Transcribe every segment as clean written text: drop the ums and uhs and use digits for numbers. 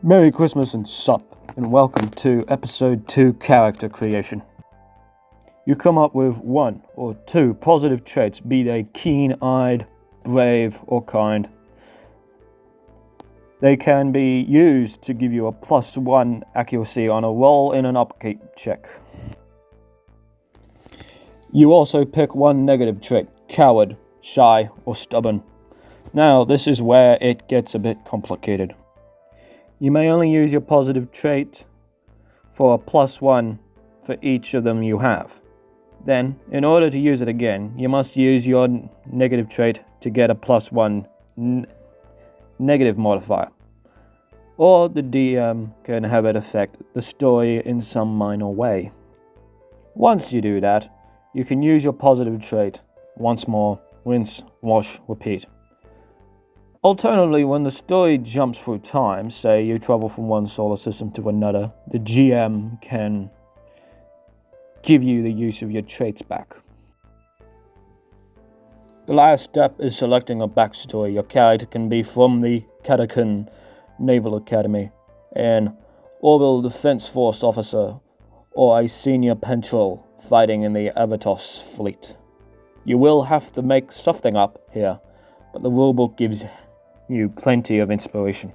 Merry Christmas and sup, and welcome to episode 2 character creation. You come up with 1 or 2 positive traits, be they keen-eyed, brave, or kind. They can be used to give you a +1 accuracy on a roll in an upkeep check. You also pick 1 negative trait, coward, shy, or stubborn. Now, this is where it gets a bit complicated. You may only use your positive trait for a +1 for each of them you have. Then, in order to use it again, you must use your negative trait to get a +1 negative modifier. Or the DM can have it affect the story in some minor way. Once you do that, you can use your positive trait once more, rinse, wash, repeat. Alternatively, when the story jumps through time, say you travel from one solar system to another, the GM can give you the use of your traits back. The last step is selecting a backstory. Your character can be from the Katakan Naval Academy, an Orbital Defense Force officer, or a senior patrol fighting in the Avatos fleet. You will have to make something up here, but the rulebook gives you plenty of inspiration.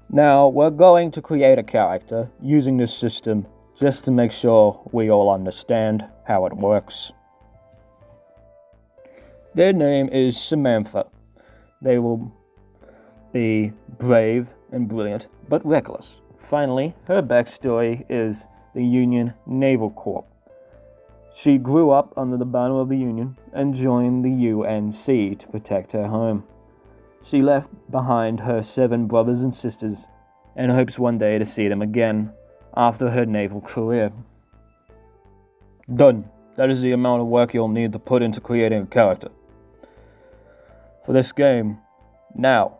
Now, we're going to create a character using this system just to make sure we all understand how it works. Their name is Samantha. They will be brave and brilliant, but reckless. Finally, her backstory is the Union Naval Corps. She grew up under the banner of the Union and joined the UNC to protect her home. She left behind her 7 brothers and sisters and hopes one day to see them again after her naval career. Done. That is the amount of work you'll need to put into creating a character for this game. Now,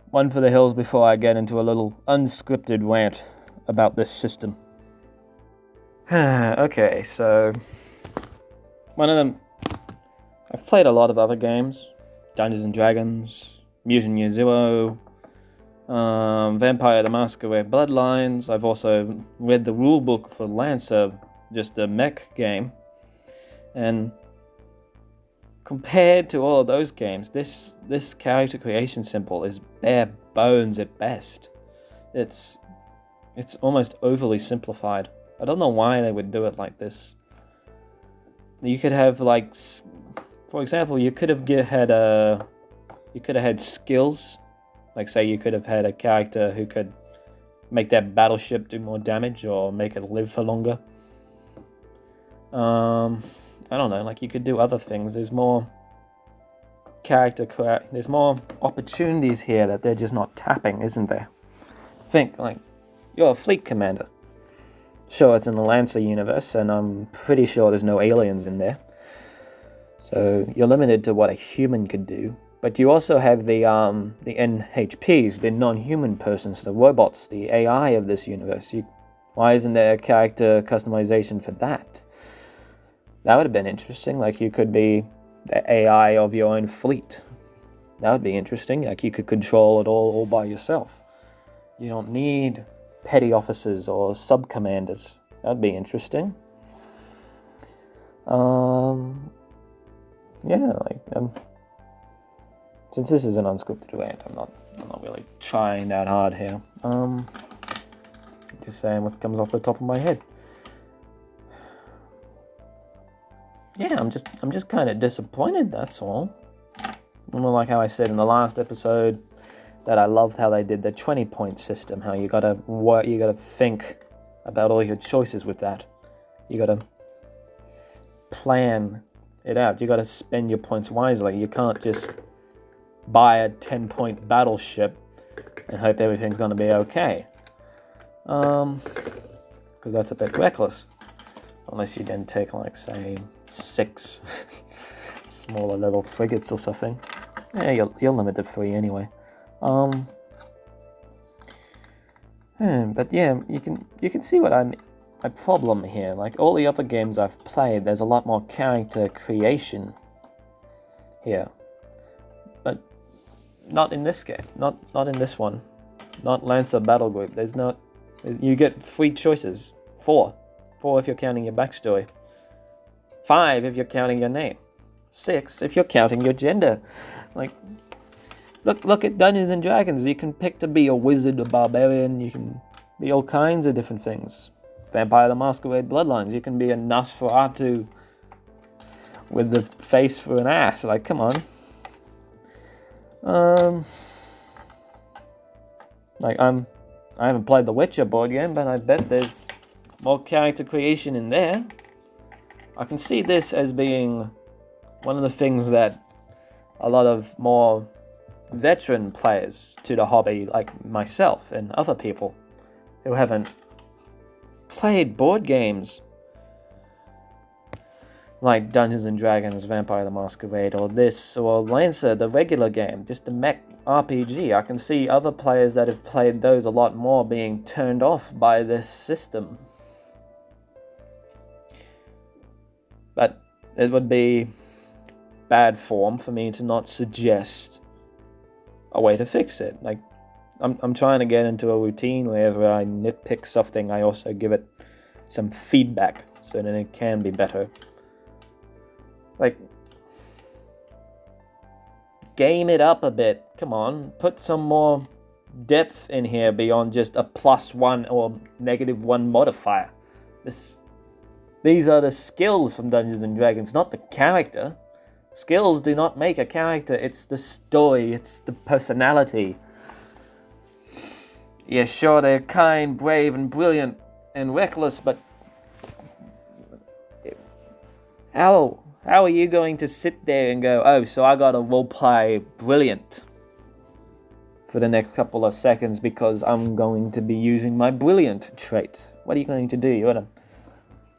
one for the hills before I get into a little unscripted rant about this system. Okay, so one of them, I've played a lot of other games, Dungeons and Dragons, Mutant Year Zero, Vampire the Masquerade Bloodlines. I've also read the rulebook for LANCER, just a mech game. And compared to all of those games, this character creation simple is bare bones at best. It's almost overly simplified. I don't know why they would do it like this. You could have, like, for example, you could have had skills. Like, say you could have had a character who could make that battleship do more damage or make it live for longer. I don't know, like, you could do other things. There's more there's more opportunities here that they're just not tapping, isn't there? Think, like, you're a fleet commander. Sure, it's in the Lancer universe, and I'm pretty sure there's no aliens in there. So you're limited to what a human could do. But you also have the NHPs, the non-human persons, the robots, the AI of this universe. Why isn't there a character customization for that? That would have been interesting. Like, you could be the AI of your own fleet. That would be interesting. Like, you could control it all by yourself. You don't need petty officers or sub-commanders. That'd be interesting. Since this is an unscripted rant, I'm not really trying that hard here. Just saying what comes off the top of my head. Yeah, I'm just kind of disappointed, that's all. Like how I said in the last episode, that I loved how they did the 20-point system, how you gotta think about all your choices with that. You gotta plan it out. You gotta spend your points wisely. You can't just buy a 10-point battleship and hope everything's gonna be okay. Because that's a bit reckless. Unless you then take, like, say, 6 smaller level frigates or something. Yeah, you're limited 3 anyway. But yeah, you can see what my problem here. Like, all the other games I've played, there's a lot more character creation here, but not in this game. Not in this one. not Lancer Battlegroup. You get 3 choices. 4 if you're counting your backstory. 5 if you're counting your name. 6 if you're counting your gender. Like, look at Dungeons and Dragons. You can pick to be a wizard, a barbarian. You can be all kinds of different things. Vampire the Masquerade Bloodlines. You can be a Nosferatu with the face for an ass. Like, come on. I haven't played the Witcher board game, but I bet there's more character creation in there. I can see this as being one of the things that a lot of more veteran players to the hobby, like myself and other people who haven't played board games like Dungeons and Dragons, Vampire the Masquerade, or this, or Lancer, the regular game, just the mech RPG. I can see other players that have played those a lot more being turned off by this system. But it would be bad form for me to not suggest a way to fix it. Like, I'm trying to get into a routine wherever I nitpick something, I also give it some feedback so that it can be better. Like, game it up a bit. Come on, put some more depth in here beyond just a +1 or -1 modifier. These are the skills from Dungeons and Dragons, not the character. Skills do not make a character, it's the story, it's the personality. Yeah, sure, they're kind, brave, and brilliant, and reckless, but how are you going to sit there and go, oh, so I gotta roleplay brilliant for the next couple of seconds because I'm going to be using my brilliant trait? What are you going to do? You're gonna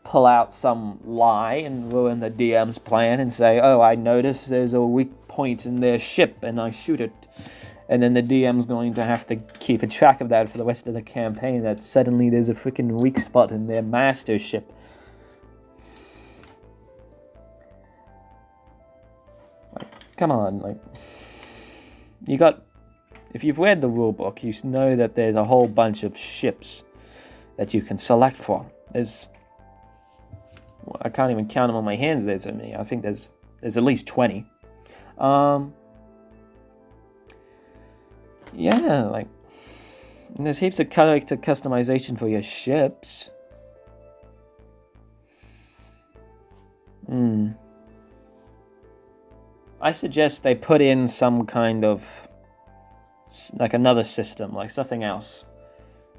pull out some lie and ruin the DM's plan and say, oh, I noticed there's a weak point in their ship and I shoot it. And then the DM's going to have to keep a track of that for the rest of the campaign, that suddenly there's a freaking weak spot in their master ship. Like, come on, like, if you've read the rulebook, you know that there's a whole bunch of ships that you can select from. I can't even count them on my hands. There's so many. I think there's at least 20. Yeah, like, and there's heaps of character customization for your ships. I suggest they put in some kind of, like, another system, like something else.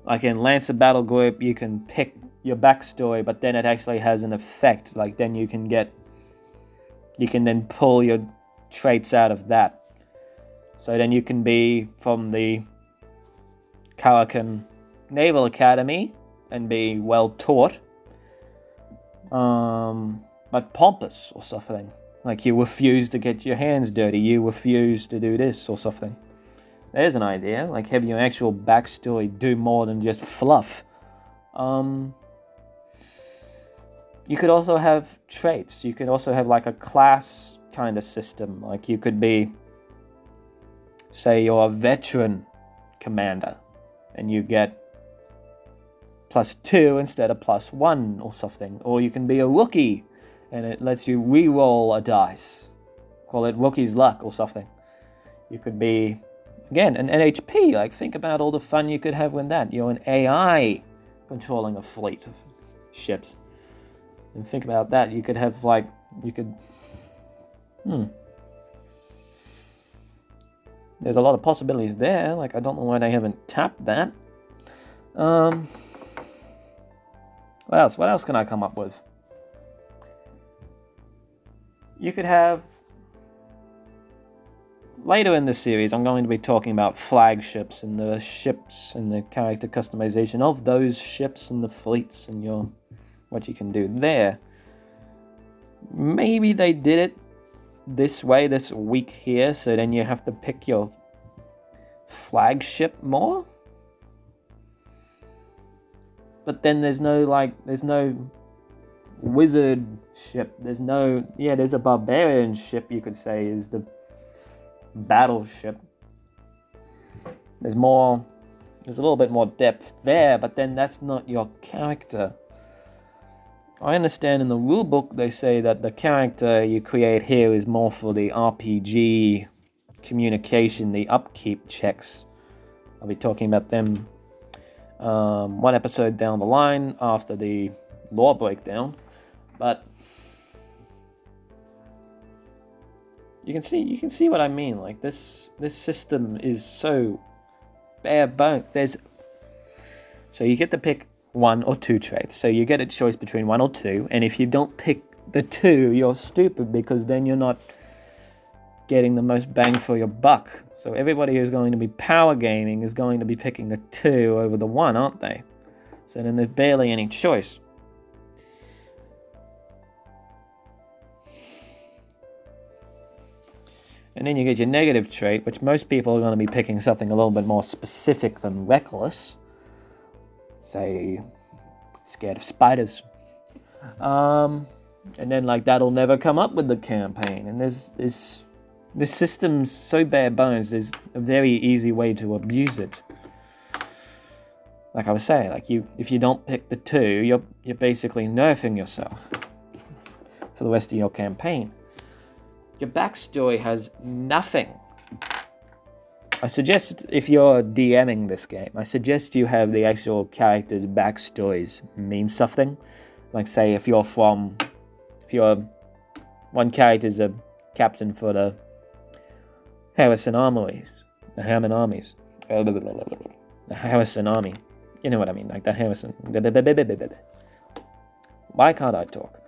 Like in Lancer Battlegroup, you can pick your backstory, but then it actually has an effect. Like, then you can then pull your traits out of that. So then you can be from the Caracan Naval Academy and be well taught, but pompous or something. Like, you refuse to get your hands dirty, you refuse to do this or something. There's an idea. Like, have your actual backstory do more than just fluff. You could also have traits. You could also have like a class kind of system. Like, you could be, say you're a veteran commander and you get +2 instead of +1 or something. Or you can be a rookie and it lets you re-roll a dice. Call it rookie's luck or something. You could be, again, an NHP. Like, think about all the fun you could have with that. You're an AI controlling a fleet of ships. And think about that. You could have, like, there's a lot of possibilities there. Like, I don't know why they haven't tapped that. What else? What else can I come up with? You could have, later in this series, I'm going to be talking about flagships and the ships and the character customization of those ships and the fleets and what you can do there. Maybe they did it this way, this week here, so then you have to pick your flagship more. But then there's no wizard ship. There's a barbarian ship, you could say, is the battleship. There's more There's a little bit more depth there, but then that's not your character. I understand in the rulebook they say that the character you create here is more for the RPG communication, the upkeep checks. I'll be talking about them one episode down the line after the lore breakdown, but you can see what I mean. Like this system is so bare bones. So you get to pick 1 or 2 traits. So you get a choice between 1 or 2, and if you don't pick the 2, you're stupid, because then you're not getting the most bang for your buck. So everybody who's going to be power gaming is going to be picking the 2 over the 1, aren't they? So then there's barely any choice. And then you get your negative trait, which most people are going to be picking something a little bit more specific than reckless. Say, scared of spiders. And then like that'll never come up with the campaign. And this system's so bare bones, there's a very easy way to abuse it. Like I was saying, like if you don't pick the 2, you're basically nerfing yourself for the rest of your campaign. Your backstory has nothing. I suggest, if you're DMing this game, I suggest you have the actual characters' backstories mean something. Like say if you're one character's a captain for the Harrison Armies, the Hammond Armies, the Harrison Army. You know what I mean, like the Harrison. Why can't I talk?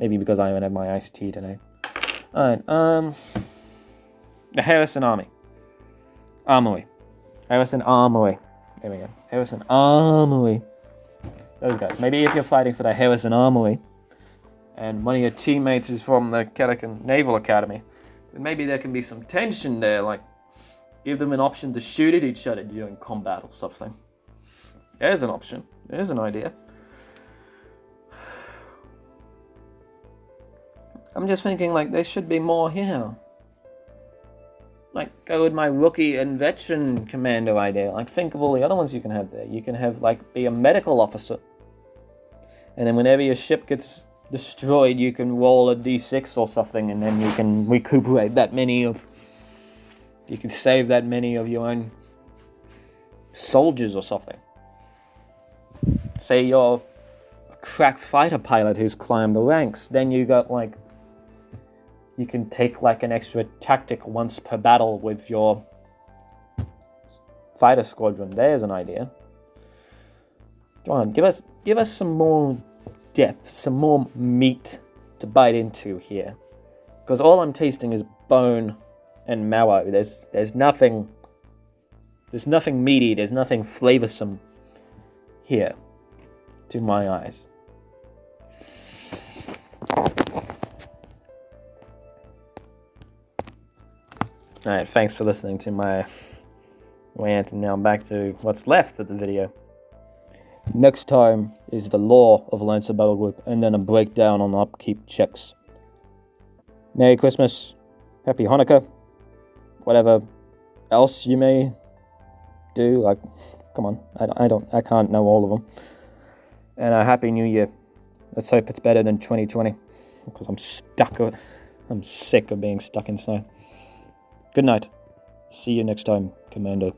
Maybe because I haven't had my iced tea today. Alright, the Harrison Army. Armory. Harrison Armory. There we go. Harrison Armory. Those guys. Maybe if you're fighting for the Harrison Armory, and one of your teammates is from the Cadican Naval Academy, then maybe there can be some tension there, like give them an option to shoot at each other during combat or something. There's an option. There's an idea. I'm just thinking, like, there should be more here. Like, go with my rookie and veteran commander idea. Like, think of all the other ones you can have there. You can have, like, be a medical officer. And then whenever your ship gets destroyed, you can roll a d6 or something, and then you can recuperate that many of... You can save that many of your own soldiers or something. Say you're a crack fighter pilot who's climbed the ranks. Then you got, like... You can take like an extra tactic once per battle with your fighter squadron. There's an idea. Go on, give us some more depth, some more meat to bite into here. Because all I'm tasting is bone and marrow. There's nothing meaty, there's nothing flavorsome here to my eyes. Alright, thanks for listening to my rant, and now back to what's left of the video. Next time is the lore of LANCER Battlegroup, and then a breakdown on upkeep checks. Merry Christmas, Happy Hanukkah, whatever else you may do, like, come on, I can't know all of them. And a Happy New Year. Let's hope it's better than 2020, because I'm sick of being stuck in snow. Good night. See you next time, Commander.